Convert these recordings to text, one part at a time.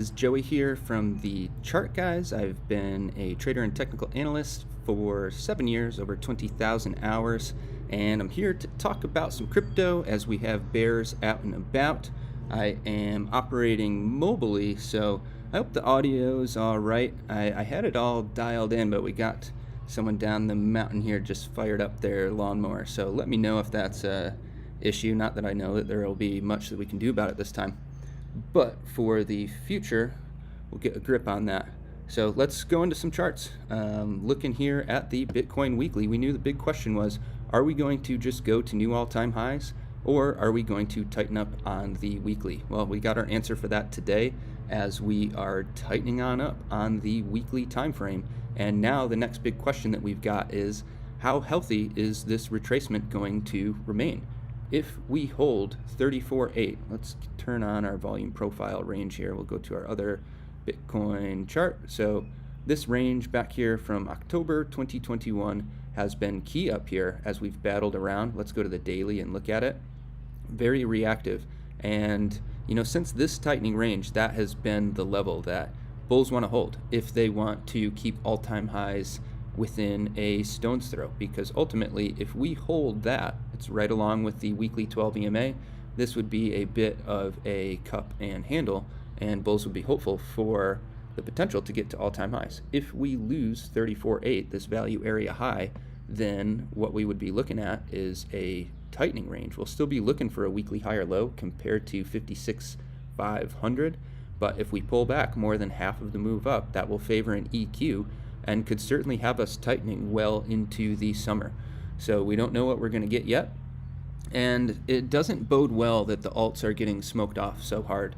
This is Joey here from the Chart Guys. I've been a trader and technical analyst for 7 years, over 20,000 hours, and I'm here to talk about some crypto as we have bears out and about. I am operating mobily, so I hope the audio is all right. I had it all dialed in, but we got someone down the mountain here just fired up their lawnmower, so let me know if that's a issue. Not that I know that there will be much that we can do about it this time. But for the future, we'll get a grip on that. So let's go into some charts. Looking here at the Bitcoin weekly, we knew the big question was, are we going to just go to new all-time highs, or are we going to tighten up on the weekly? Well, we got our answer for that today as we are tightening on up on the weekly time frame. And now the next big question that we've got is, how healthy is this retracement going to remain? If we hold 34.8, let's turn on our volume profile range here. We'll go to our other Bitcoin chart. So this range back here from October 2021 has been key up here as we've battled around. Let's go to the daily and look at it. Very reactive. And since this tightening range, that has been the level that bulls want to hold if they want to keep all-time highs within a stone's throw, because ultimately if we hold that, it's right along with the weekly 12 EMA, this would be a bit of a cup and handle, and bulls would be hopeful for the potential to get to all-time highs. If we lose 34.8, this value area high, then what we would be looking at is a tightening range. We'll still be looking for a weekly higher low compared to 56,500, but if we pull back more than half of the move up, that will favor an EQ and could certainly have us tightening well into the summer. So we don't know what we're going to get yet, and it doesn't bode well that the alts are getting smoked off so hard.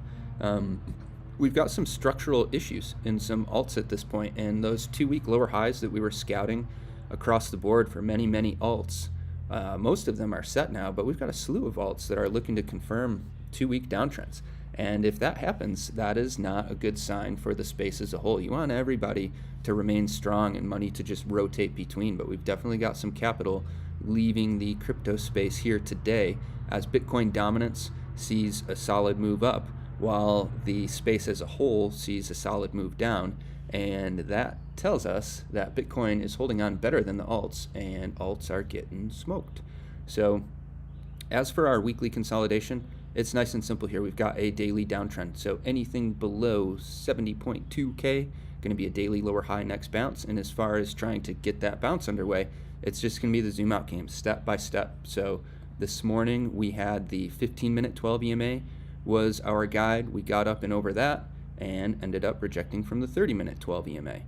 We've got some structural issues in some alts at this point, and those 2-week lower highs that we were scouting across the board for many alts, most of them are set now, but we've got a slew of alts that are looking to confirm 2-week downtrends. And if that happens, that is not a good sign for the space as a whole. You want everybody to remain strong and money to just rotate between, but we've definitely got some capital leaving the crypto space here today as Bitcoin dominance sees a solid move up while the space as a whole sees a solid move down. And that tells us that Bitcoin is holding on better than the alts, and alts are getting smoked. So as for our weekly consolidation, it's nice and simple here. We've got a daily downtrend. So anything below 70.2K, going to be a daily lower high next bounce. And as far as trying to get that bounce underway, it's just going to be the zoom out game, step by step. So this morning we had the 15-minute 12 EMA was our guide. We got up and over that and ended up rejecting from the 30-minute 12 EMA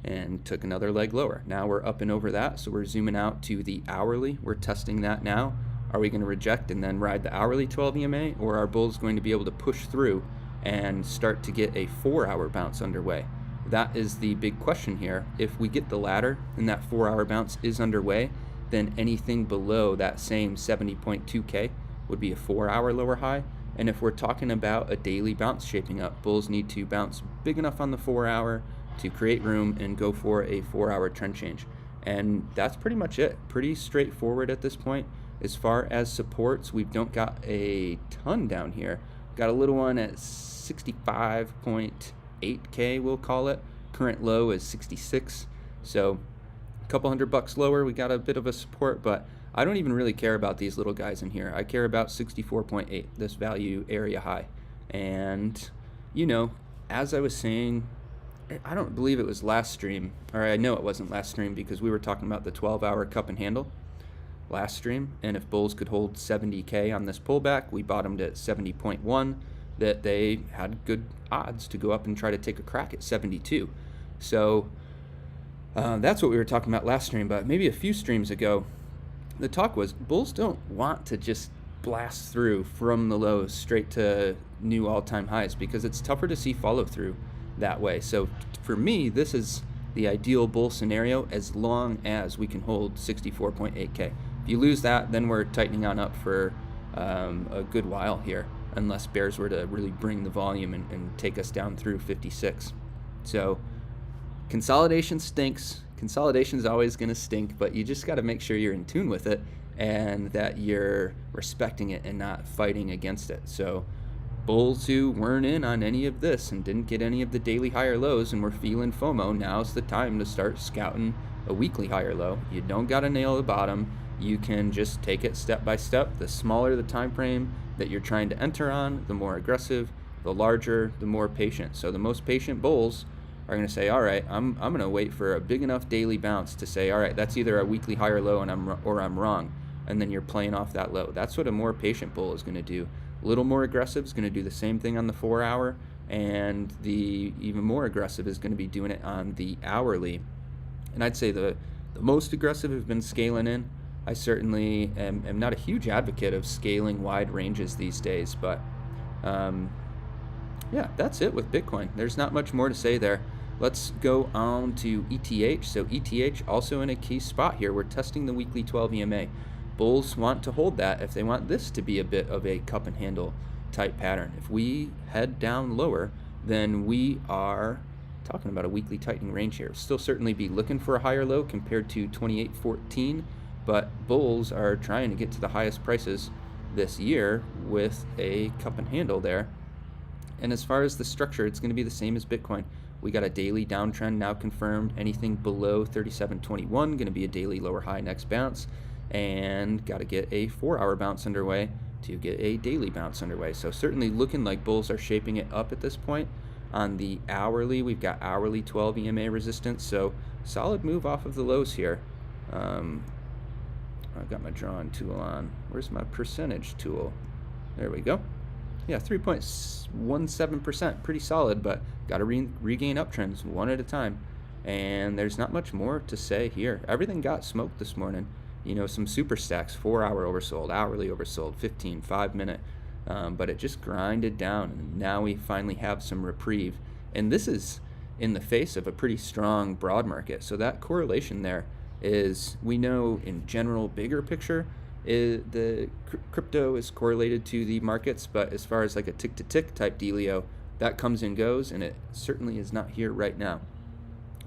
and took another leg lower. Now we're up and over that, so we're zooming out to the hourly. We're testing that now. Are we going to reject and then ride the hourly 12 EMA, or are bulls going to be able to push through and start to get a 4-hour bounce underway? That is the big question here. If we get the latter and that 4-hour bounce is underway, then anything below that same 70.2K would be a 4-hour lower high. And if we're talking about a daily bounce shaping up, bulls need to bounce big enough on the 4-hour to create room and go for a 4-hour trend change. And that's pretty much it. Pretty straightforward at this point. As far as supports, we don't got a ton down here. Got a little one at 65.8K, we'll call it. Current low is 66. So a couple $100 lower, we got a bit of a support, but I don't even really care about these little guys in here. I care about 64.8, this value area high. And, as I was saying, I don't believe it was last stream, or I know it wasn't last stream because we were talking about the 12-hour cup and handle last stream, and if bulls could hold 70K on this pullback, we bottomed at 70.1, that they had good odds to go up and try to take a crack at 72. So that's what we were talking about last stream, but maybe a few streams ago, the talk was bulls don't want to just blast through from the lows straight to new all-time highs because it's tougher to see follow through that way. So for me, this is the ideal bull scenario as long as we can hold 64.8K. If you lose that, then we're tightening on up for a good while here, unless bears were to really bring the volume and take us down through 56. So consolidation stinks. Consolidation is always going to stink, but you just got to make sure you're in tune with it and that you're respecting it and not fighting against it. So bulls who weren't in on any of this and didn't get any of the daily higher lows and were feeling FOMO, now's the time to start scouting a weekly higher low. You don't got to nail the bottom. You can just take it step by step. The smaller the time frame that you're trying to enter on, the more aggressive. The larger, the more patient. So the most patient bulls are going to say, all right, I'm going to wait for a big enough daily bounce to say, all right, that's either a weekly higher low and I'm wrong. And then you're playing off that low. That's what a more patient bull is going to do. A little more aggressive is going to do the same thing on the 4 hour, and the even more aggressive is going to be doing it on the hourly. And I'd say the most aggressive have been scaling in. I certainly am not a huge advocate of scaling wide ranges these days, but yeah, that's it with Bitcoin. There's not much more to say there. Let's go on to ETH. So ETH also in a key spot here. We're testing the weekly 12 EMA. Bulls want to hold that if they want this to be a bit of a cup and handle type pattern. If we head down lower, then we are talking about a weekly tightening range here. Still certainly be looking for a higher low compared to 28.14, but bulls are trying to get to the highest prices this year with a cup and handle there. And as far as the structure, it's going to be the same as Bitcoin. We got a daily downtrend now confirmed. Anything below 37.21 going to be a daily lower high next bounce. And got to get a 4 hour bounce underway to get a daily bounce underway. So certainly looking like bulls are shaping it up at this point. On the hourly, we've got hourly 12 EMA resistance, so solid move off of the lows here. I've got my drawing tool on. Where's my percentage tool? There we go. Yeah, 3.17%, pretty solid, but got to regain uptrends one at a time. And there's not much more to say here. Everything got smoked this morning. You know, some super stacks, 4 hour oversold, hourly oversold, 15, 5 minute, but it just grinded down, and now we finally have some reprieve. And this is in the face of a pretty strong broad market. So that correlation there is, we know in general, bigger picture, the crypto is correlated to the markets, but as far as like a tick to tick type dealio, that comes and goes, and it certainly is not here right now.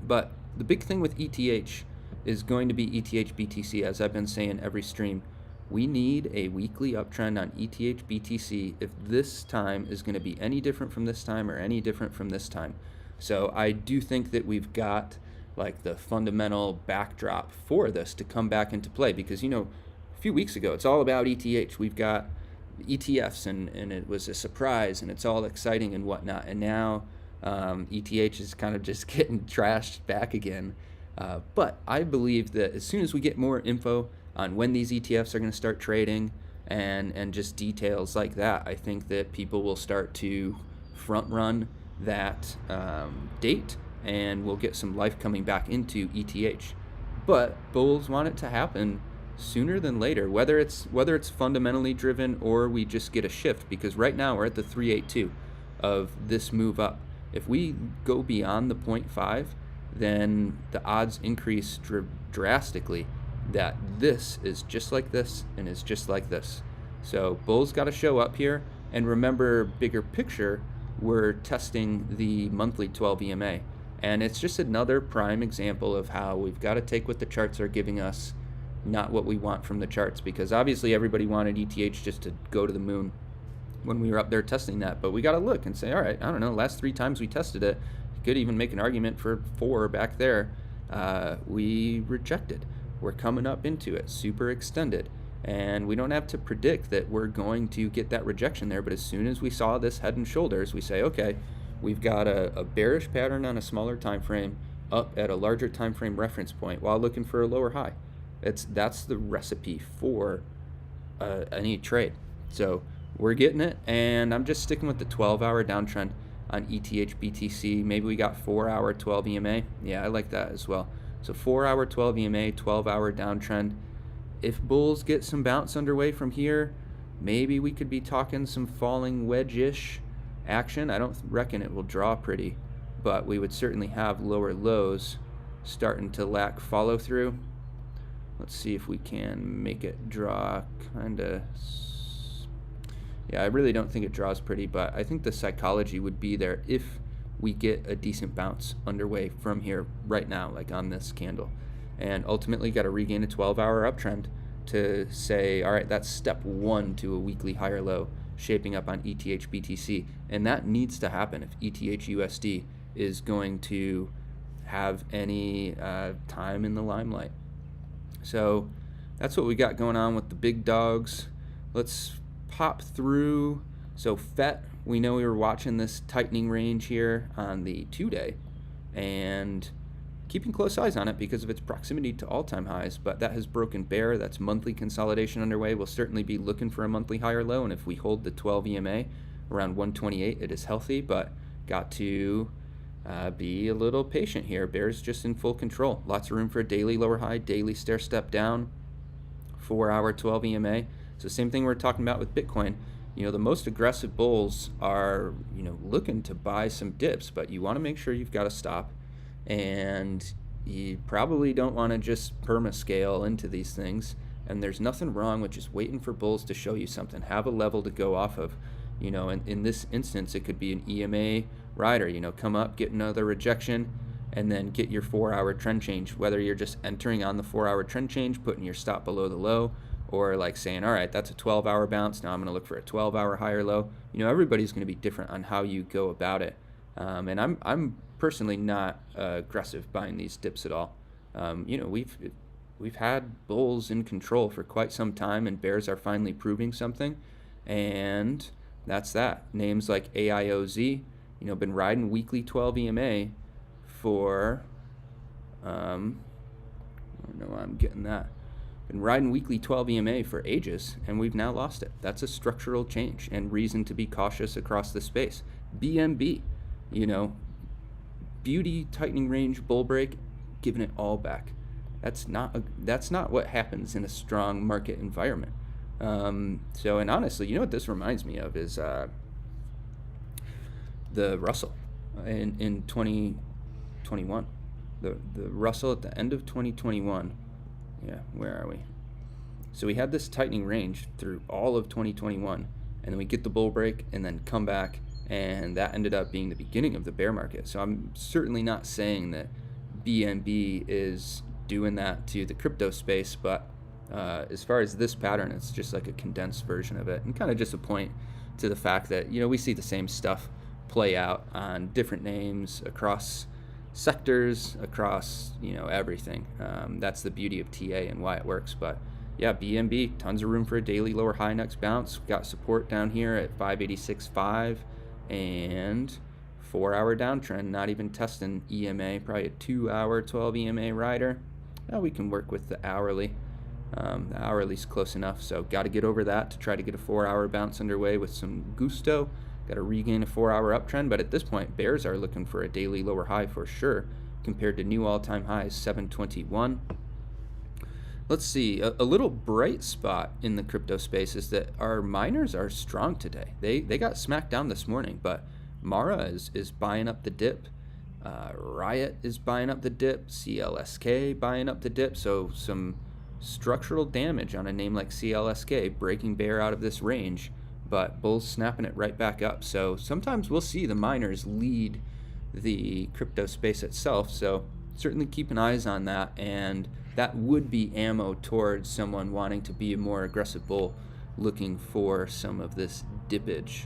But the big thing with ETH is going to be ETH BTC, as I've been saying every stream. We need a weekly uptrend on ETH BTC if this time is going to be any different from this time or any different from this time. So I do think that we've got like the fundamental backdrop for this to come back into play, because, you know, a few weeks ago, it's all about ETH. We've got ETFs, and it was a surprise, and it's all exciting and whatnot. And now ETH is kind of just getting trashed back again. But I believe that as soon as we get more info on when these ETFs are going to start trading and just details like that, I think that people will start to front run that date, and we'll get some life coming back into ETH. But bulls want it to happen sooner than later, whether it's fundamentally driven or we just get a shift, because right now we're at the 382 of this move up. If we go beyond the 0.5, then the odds increase drastically that this is just like this and is just like this. So bulls got to show up here, and remember, bigger picture, we're testing the monthly 12 EMA, and it's just another prime example of how we've got to take what the charts are giving us, not what we want from the charts, because obviously everybody wanted ETH just to go to the moon when we were up there testing that, but we got to look and say, all right, I don't know, last 3 times we tested it, could even make an argument for 4 back there, we rejected. We're coming up into it, super extended, and we don't have to predict that we're going to get that rejection there, but as soon as we saw this head and shoulders, we say, okay, we've got a bearish pattern on a smaller time frame up at a larger time frame reference point while looking for a lower high. That's the recipe for any trade. So we're getting it, and I'm just sticking with the 12-hour downtrend on ETH BTC. Maybe we got 4-hour 12 EMA. Yeah, I like that as well. So 4-hour 12 EMA, 12-hour downtrend. If bulls get some bounce underway from here, maybe we could be talking some falling wedge-ish action. I don't reckon it will draw pretty, but we would certainly have lower lows starting to lack follow-through. Let's see if we can make it draw kind of... Yeah, I really don't think it draws pretty, but I think the psychology would be there if we get a decent bounce underway from here right now, like on this candle. And ultimately got to regain a 12-hour uptrend to say, all right, that's step 1 to a weekly higher low. shaping up on ETH BTC, and that needs to happen if ETH USD is going to have any time in the limelight. So that's what we got going on with the big dogs. Let's pop through. So FET, we know we were watching this tightening range here on the 2-day and keeping close eyes on it because of its proximity to all-time highs, but that has broken bear. That's monthly consolidation underway. We'll certainly be looking for a monthly higher low, and if we hold the 12 EMA around 128, it is healthy, but got to be a little patient here. Bear's just in full control. Lots of room for a daily lower high, daily stair step down, 4-hour 12 EMA. So same thing we're talking about with Bitcoin. The most aggressive bulls are, looking to buy some dips, but you want to make sure you've got a stop, and you probably don't want to just perma-scale into these things. And there's nothing wrong with just waiting for bulls to show you something. Have a level to go off of. In this instance, it could be an EMA rider. Come up, get another rejection, and then get your 4-hour trend change. Whether you're just entering on the 4-hour trend change, putting your stop below the low, or like saying, all right, that's a 12-hour bounce. Now I'm going to look for a 12-hour higher low. Everybody's going to be different on how you go about it. And I'm personally not aggressive buying these dips at all. We've had bulls in control for quite some time, and bears are finally proving something, and that's that. Names like AIOZ, been riding weekly 12 EMA for I don't know why I'm getting that. Been riding weekly 12 EMA for ages, and we've now lost it. That's a structural change and reason to be cautious across the space. BNB, beauty tightening range bull break, giving it all back. That's not what happens in a strong market environment. And honestly, what this reminds me of is the Russell in 2021. The Russell at the end of 2021. Yeah, where are we? So we had this tightening range through all of 2021, and then we get the bull break and then come back, and that ended up being the beginning of the bear market. So I'm certainly not saying that BNB is doing that to the crypto space, but as far as this pattern, it's just like a condensed version of it, and kind of just a point to the fact that we see the same stuff play out on different names across sectors, across everything. That's the beauty of TA and why it works. But yeah, BNB, tons of room for a daily lower high next bounce. We've got support down here at 586.5 and 4-hour downtrend, not even testing EMA, probably a 2-hour 12 EMA rider. Now we can work with the hourly. The hourly's close enough, so got to get over that to try to get a 4-hour bounce underway with some gusto. Got to regain a 4-hour uptrend, but at this point, bears are looking for a daily lower high for sure, compared to new all-time highs, 721. Let's see, a little bright spot in the crypto space is that our miners are strong today. They got smacked down this morning, but Mara is buying up the dip. Riot is buying up the dip. CLSK buying up the dip. So some structural damage on a name like CLSK, breaking bear out of this range, but bulls snapping it right back up. So sometimes we'll see the miners lead the crypto space itself. So certainly keep an eyes on that, and that would be ammo towards someone wanting to be a more aggressive bull, looking for some of this dippage.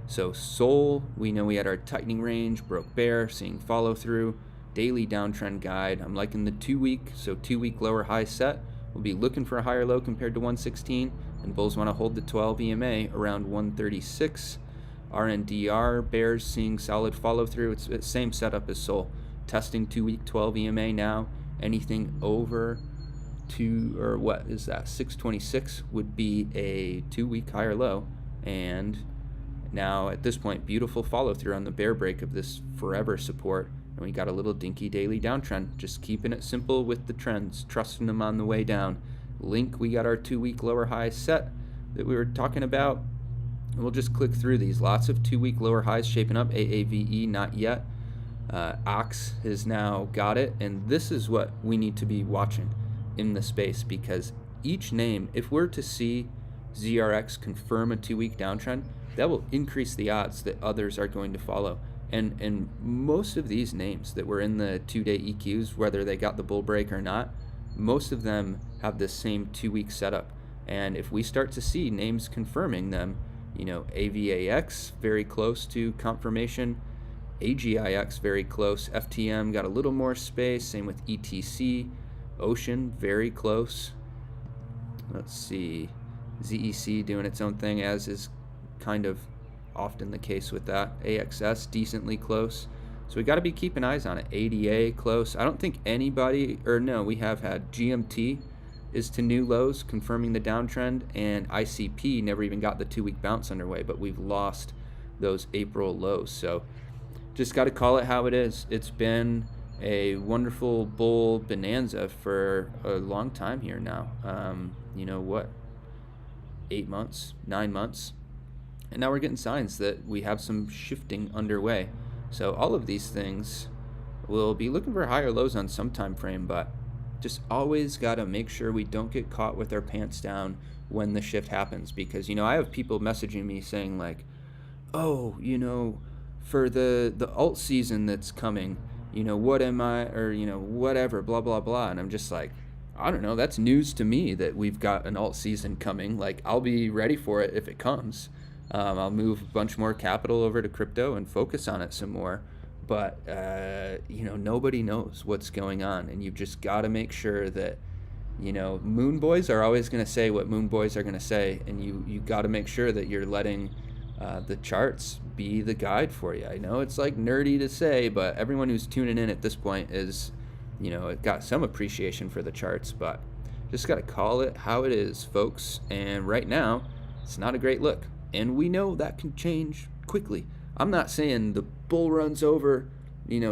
So Sol, we know we had our tightening range, broke bear, seeing follow through. Daily downtrend guide, I'm liking the 2-week, so 2-week lower high set. We'll be looking for a higher low compared to 116, and bulls want to hold the 12 EMA around 136. RNDR, bears seeing solid follow through. It's the same setup as Sol. Testing 2-week 12 EMA now. Anything over 626 would be a 2-week higher low. And now at this point, beautiful follow through on the bear break of this forever support. And we got a little dinky daily downtrend, just keeping it simple with the trends, trusting them on the way down. Link, we got our 2-week lower high set that we were talking about. And we'll just click through these. Lots of 2-week lower highs shaping up. AAVE, not yet. Ox has now got it, and this is what we need to be watching in the space, because each name, if we're to see ZRX confirm a 2-week downtrend, that will increase the odds that others are going to follow. And most of these names that were in the 2-day EQs, whether they got the bull break or not, most of them have this same 2-week setup. And if we start to see names confirming them, AVAX very close to confirmation, AGIX very close, FTM got a little more space, same with ETC, Ocean very close. Let's see, ZEC doing its own thing, as is kind of often the case with that. AXS decently close, so we got to be keeping eyes on it. ADA close. I don't think anybody, or no, we have had GMT is to new lows, confirming the downtrend, and ICP never even got the 2-week bounce underway, but we've lost those April lows. So just got to call it how it is. It's been a wonderful bull bonanza for a long time here now. 8 months, 9 months, and now we're getting signs that we have some shifting underway. So all of these things will be looking for higher lows on some time frame, but just always got to make sure we don't get caught with our pants down when the shift happens, because I have people messaging me saying like, oh, for the alt season that's coming, what am I, or whatever, blah blah blah, and I'm just like, I don't know, that's news to me that we've got an alt season coming. Like, I'll be ready for it if it comes. I'll move a bunch more capital over to crypto and focus on it some more. But, nobody knows what's going on. And you've just got to make sure that, moon boys are always going to say what moon boys are going to say. And you got to make sure that you're letting the charts be the guide for you. I know it's like nerdy to say, but everyone who's tuning in at this point is, it got some appreciation for the charts, but just got to call it how it is, folks. And right now, it's not a great look. And we know that can change quickly. I'm not saying the bull run's over,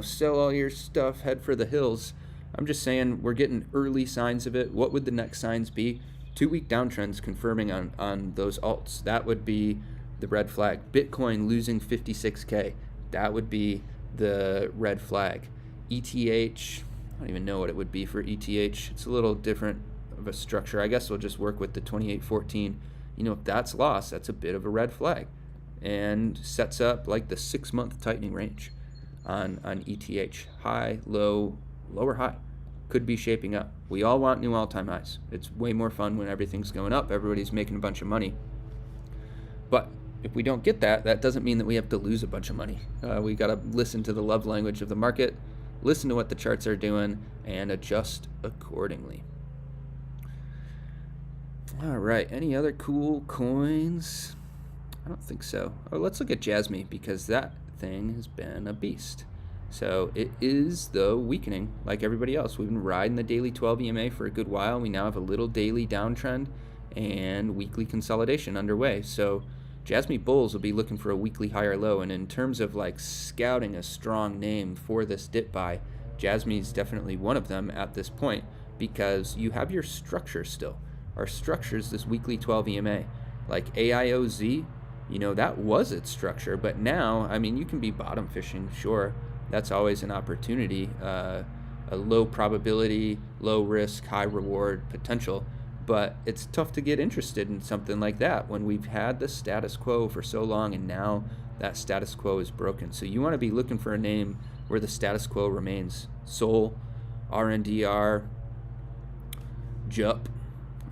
sell all your stuff, head for the hills. I'm just saying we're getting early signs of it. What would the next signs be? 2-week downtrends confirming on those alts. That would be the red flag. Bitcoin losing 56K. That would be the red flag. ETH, I don't even know what it would be for ETH. It's a little different of a structure. I guess we'll just work with the 2814. If that's lost, that's a bit of a red flag and sets up like the 6-month tightening range on ETH. High, low, lower high could be shaping up. We all want new all-time highs. It's way more fun when everything's going up. Everybody's making a bunch of money. But if we don't get that, that doesn't mean that we have to lose a bunch of money. We got to listen to the love language of the market, listen to what the charts are doing, and adjust accordingly. All right, any other cool coins? I don't think so. Oh, let's look at Jasmy, because that thing has been a beast. So it is, though, weakening like everybody else. We've been riding the daily 12 EMA for a good while. We now have a little daily downtrend and weekly consolidation underway. So Jasmy bulls will be looking for a weekly higher low. And in terms of like scouting a strong name for this dip buy, Jasmy is definitely one of them at this point, because you have your structure still. Our structure's this weekly 12 EMA. Like AIOZ, that was its structure, but now, you can be bottom fishing, sure. That's always an opportunity, a low probability, low risk, high reward potential, but it's tough to get interested in something like that when we've had the status quo for so long and now that status quo is broken. So you want to be looking for a name where the status quo remains. Sol, RNDR, JUP.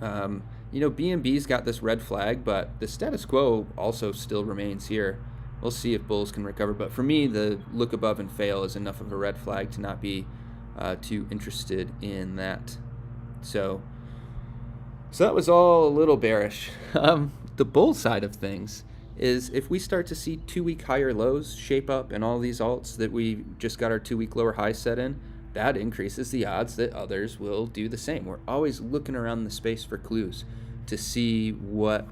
BNB's got this red flag, but the status quo also still remains here. We'll see if bulls can recover, but for me, the look above and fail is enough of a red flag to not be too interested in that. So that was all a little bearish. The bull side of things is if we start to see 2-week higher lows shape up in all these alts that we just got our 2-week lower high set in, that increases the odds that others will do the same. We're always looking around the space for clues to see what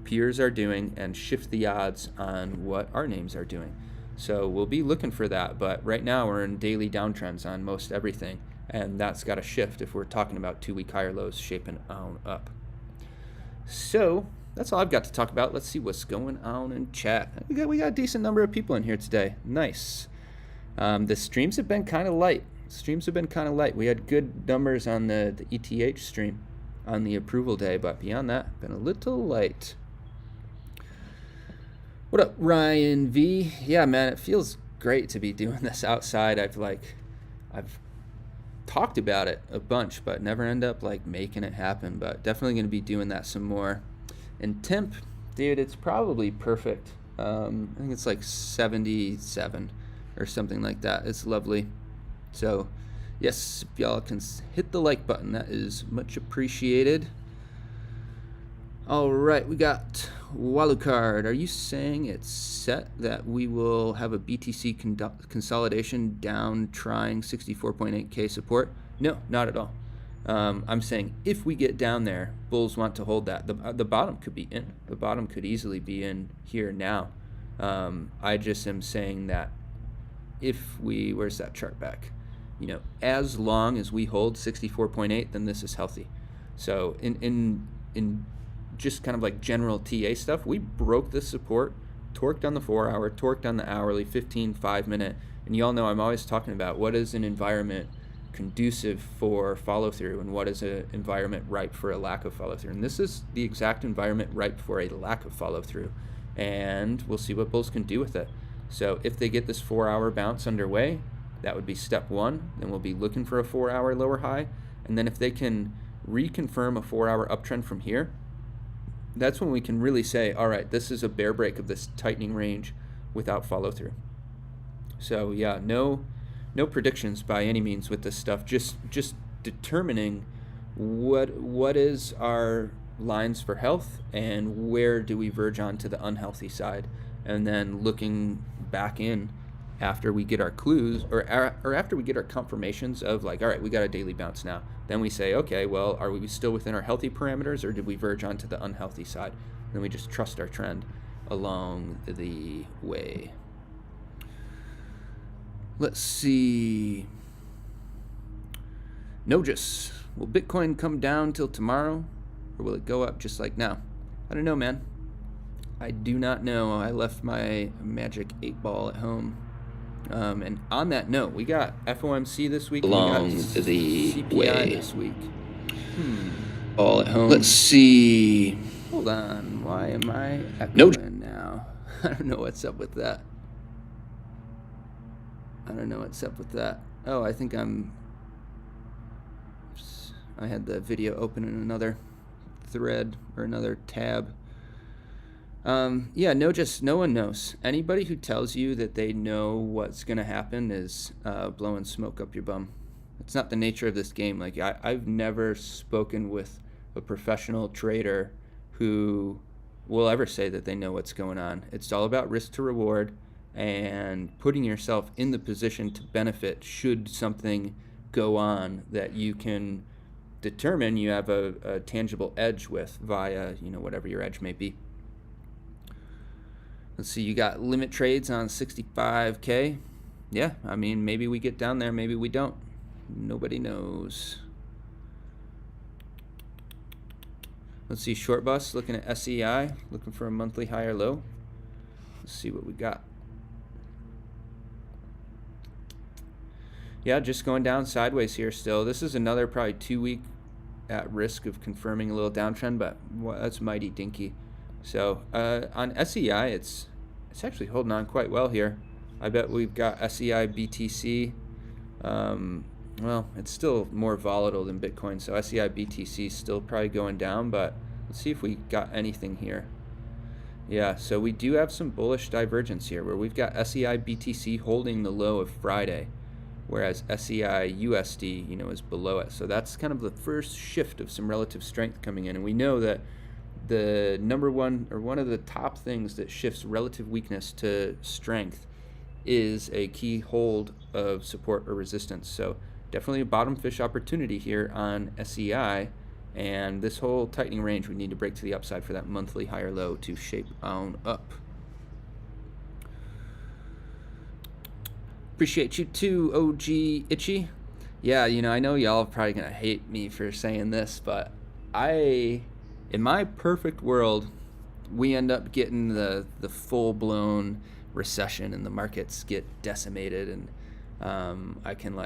peers are doing and shift the odds on what our names are doing. So we'll be looking for that, but right now we're in daily downtrends on most everything, and that's got to shift if we're talking about 2-week higher lows shaping on up. So that's all I've got to talk about. Let's see what's going on in chat. We got a decent number of people in here today. Nice. The streams have been kind of light. We had good numbers on the ETH stream on the approval day, but beyond that, been a little light. What up, Ryan V? Yeah, man, it feels great to be doing this outside. I've talked about it a bunch, but never end up making it happen. But definitely going to be doing that some more. And Temp Dude, it's probably perfect. I think it's like 77 or something like that. It's lovely. So, yes, if y'all can hit the like button, that is much appreciated. All right, we got Walucard. Are you saying it's set that we will have a BTC consolidation down trying 64.8K support? No, not at all. I'm saying if we get down there, bulls want to hold that. The bottom could be in. The bottom could easily be in here now. I just am saying that if we, where's that chart back? As long as we hold 64.8, then this is healthy. So in just kind of like general TA stuff, we broke this support, torqued on the 4 hour, torqued on the hourly, 15, 5 minute. And y'all know I'm always talking about what is an environment conducive for follow through and what is an environment ripe for a lack of follow through. And this is the exact environment ripe for a lack of follow through. And we'll see what bulls can do with it. So if they get this 4 hour bounce underway, that would be step one. Then we'll be looking for a 4 hour lower high. And then if they can reconfirm a 4 hour uptrend from here, that's when we can really say, all right, this is a bear break of this tightening range without follow through. So yeah, no predictions by any means with this stuff. Just determining what is our lines for health and where do we verge on to the unhealthy side, and then looking back in after we get our clues or after we get our confirmations of like, all right, we got a daily bounce now. Then we say, okay, well, are we still within our healthy parameters or did we verge onto the unhealthy side? And then we just trust our trend along the way. Let's see. Nogus, will Bitcoin come down till tomorrow or will it go up just like now? I don't know, man. I do not know. I left my Magic 8 Ball at home. And on that note, we got FOMC this week. Along we got the CPI way. this week. All at home. Let's see. Hold on. Why am I echoing now? I don't know what's up with that. Oh, I think I had the video open in another thread or another tab. Yeah, no one knows. Anybody who tells you that they know what's going to happen is blowing smoke up your bum. It's not the nature of this game. Like, I've never spoken with a professional trader who will ever say that they know what's going on. It's all about risk to reward and putting yourself in the position to benefit should something go on that you can determine you have a tangible edge with via, whatever your edge may be. Let's see, you got limit trades on 65K. Yeah, I mean, maybe we get down there, maybe we don't. Nobody knows. Let's see, short bus, looking at SEI, looking for a monthly high or low. Let's see what we got. Yeah, just going down sideways here still. This is another probably 2 week at risk of confirming a little downtrend, but that's mighty dinky. So on SEI, it's actually holding on quite well here. I bet we've got SEI BTC. Well, it's still more volatile than Bitcoin, so SEI BTC is still probably going down, but let's see if we got anything here. Yeah, so we do have some bullish divergence here where we've got SEI BTC holding the low of Friday, whereas SEI USD, is below it. So that's kind of the first shift of some relative strength coming in, and we know that the number one or one of the top things that shifts relative weakness to strength is a key hold of support or resistance. So definitely a bottom fish opportunity here on SEI, and this whole tightening range we need to break to the upside for that monthly higher low to shape on up. Appreciate you too, OG Itchy. Yeah, I know y'all are probably gonna hate me for saying this, but in my perfect world, we end up getting the full-blown recession and the markets get decimated, and I can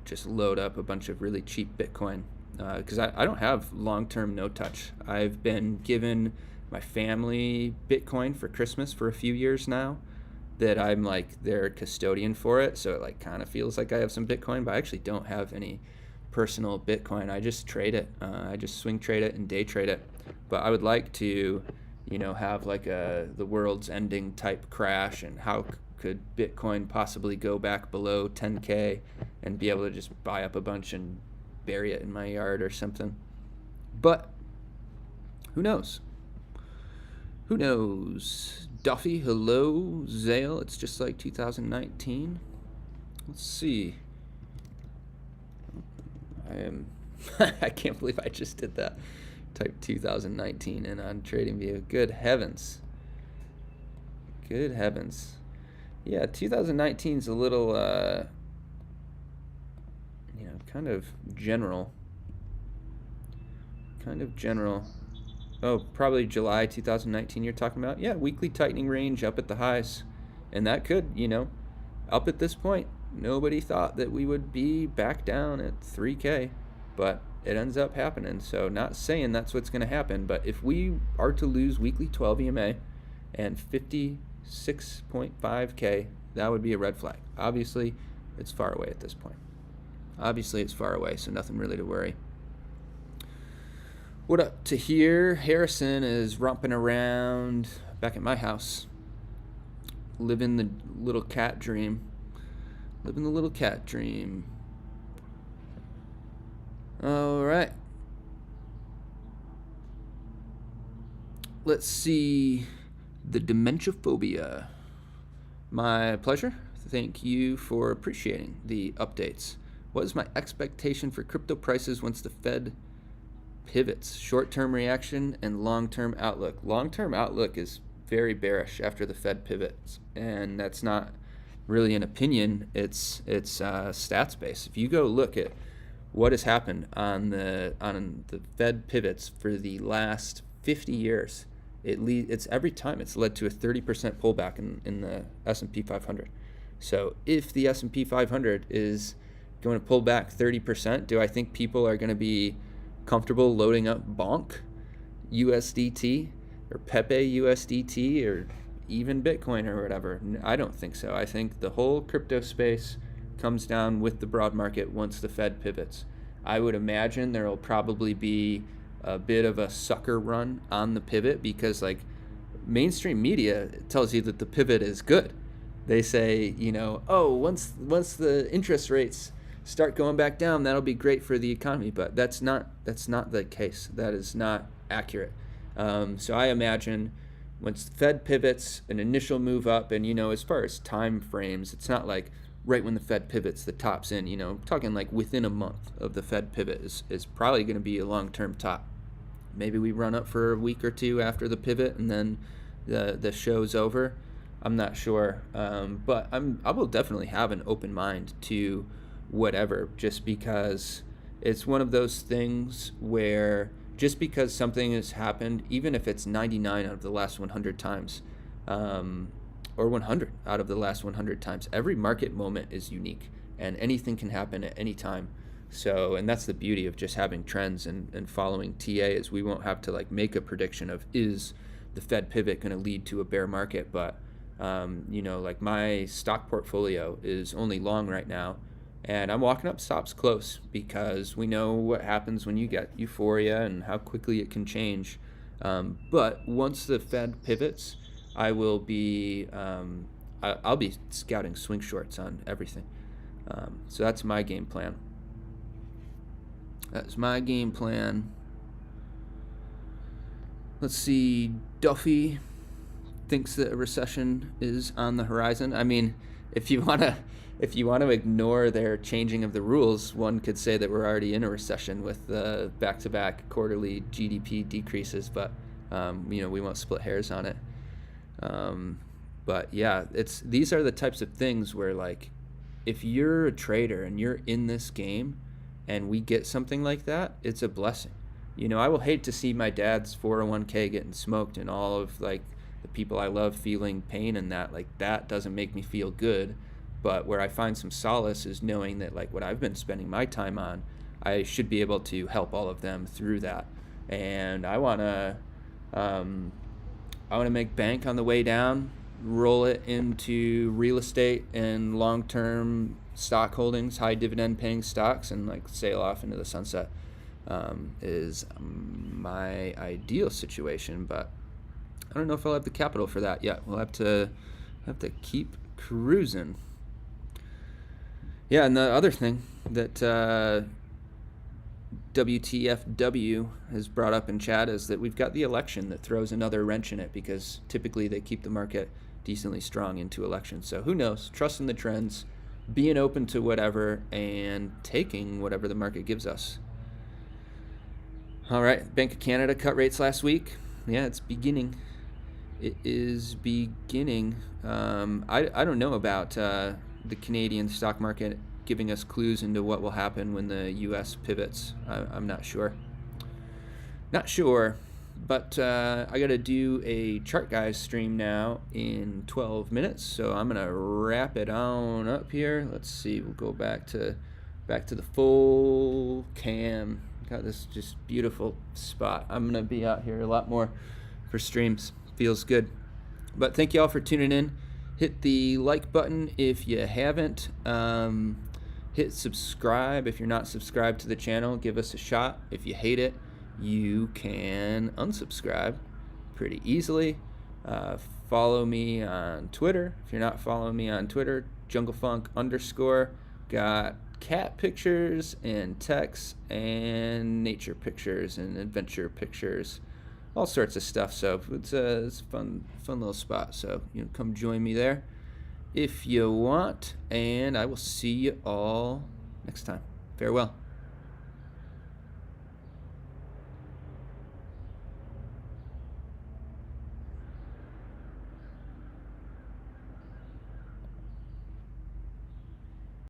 just load up a bunch of really cheap Bitcoin because I don't have long-term no-touch. I've been given my family Bitcoin for Christmas for a few years now, that I'm their custodian for it, so it kind of feels like I have some Bitcoin, but I actually don't have any personal Bitcoin. I just trade it. I just swing trade it and day trade it. But I would like to, have like the world's ending type crash, and how could Bitcoin possibly go back below 10K and be able to just buy up a bunch and bury it in my yard or something. But who knows? Who knows? Duffy, hello. Zale, it's just like 2019. Let's see. I can't believe I just did that. Type 2019 in on TradingView. Good heavens. Good heavens. Yeah, 2019 is a little, kind of general. Oh, probably July 2019 you're talking about? Yeah, weekly tightening range up at the highs. And that could, up at this point, nobody thought that we would be back down at 3K, but it ends up happening. So not saying that's what's going to happen, but if we are to lose weekly 12 EMA and 56.5K, that would be a red flag. Obviously, it's far away at this point. So nothing really to worry. What up to here? Harrison is romping around back at my house, living the little cat dream. All right. Let's see. The dementia phobia. My pleasure. Thank you for appreciating the updates. What is my expectation for crypto prices once the Fed pivots? Short-term reaction and long-term outlook. Long-term outlook is very bearish after the Fed pivots, and that's not really an opinion. It's stats based. If you go look at what has happened on the Fed pivots for the last 50 years, it's every time it's led to a 30% pullback in the S&P 500. So if the S&P 500 is going to pull back 30%, do I think people are going to be comfortable loading up Bonk USDT or Pepe USDT or even Bitcoin or whatever? I don't think so. I think the whole crypto space comes down with the broad market once the Fed pivots. I would imagine there will probably be a bit of a sucker run on the pivot because like mainstream media tells you that the pivot is good. They say, once the interest rates start going back down, that'll be great for the economy, but that's not the case. That is not accurate. So I imagine once the Fed pivots, an initial move up, and as far as time frames, it's not like right when the Fed pivots, the top's in. I'm talking like within a month of the Fed pivot is probably going to be a long-term top. Maybe we run up for a week or two after the pivot, and then the show's over. I'm not sure, but I will definitely have an open mind to whatever, just because it's one of those things where just because something has happened, even if it's 99 out of the last 100 times, or 100 out of the last 100 times, every market moment is unique and anything can happen at any time. So, and that's the beauty of just having trends and following TA, is we won't have to like make a prediction of is the Fed pivot going to lead to a bear market, but like my stock portfolio is only long right now, and I'm walking up stops close because we know what happens when you get euphoria and how quickly it can change. But once the Fed pivots, I will be I'll be scouting swing shorts on everything. So that's my game plan. Let's see. Duffy thinks that a recession is on the horizon. I mean, if you want to ignore their changing of the rules, one could say that we're already in a recession with the back-to-back quarterly GDP decreases, but we won't split hairs on it. But yeah, these are the types of things where, like, if you're a trader and you're in this game and we get something like that, it's a blessing. I will hate to see my dad's 401k getting smoked and all of like the people I love feeling pain, and that doesn't make me feel good. But where I find some solace is knowing that like what I've been spending my time on, I should be able to help all of them through that. And I want to make bank on the way down, roll it into real estate and long-term stock holdings, high dividend paying stocks, and like sail off into the sunset. Is my ideal situation, but I don't know if I'll have the capital for that yet. We'll have to keep cruising. Yeah, and the other thing that WTFW has brought up in chat is that we've got the election that throws another wrench in it, because typically they keep the market decently strong into elections. So who knows? Trusting the trends, being open to whatever, and taking whatever the market gives us. All right, Bank of Canada cut rates last week. Yeah, it's beginning. It is beginning. I don't know about the Canadian stock market giving us clues into what will happen when the U.S. pivots. I'm not sure. Not sure, but I got to do a Chart Guys stream now in 12 minutes, so I'm gonna wrap it on up here. Let's see. We'll go back to the full cam. Got this just beautiful spot. I'm gonna be out here a lot more for streams. Feels good. But thank you all for tuning in. Hit the like button if you haven't. Hit subscribe if you're not subscribed to the channel. Give us a shot. If you hate it, you can unsubscribe pretty easily. Follow me on Twitter. If you're not following me on Twitter, JungleFunk_. Got cat pictures and text and nature pictures and adventure pictures, all sorts of stuff. So it's a fun little spot. So come join me there if you want, and I will see you all next time. Farewell.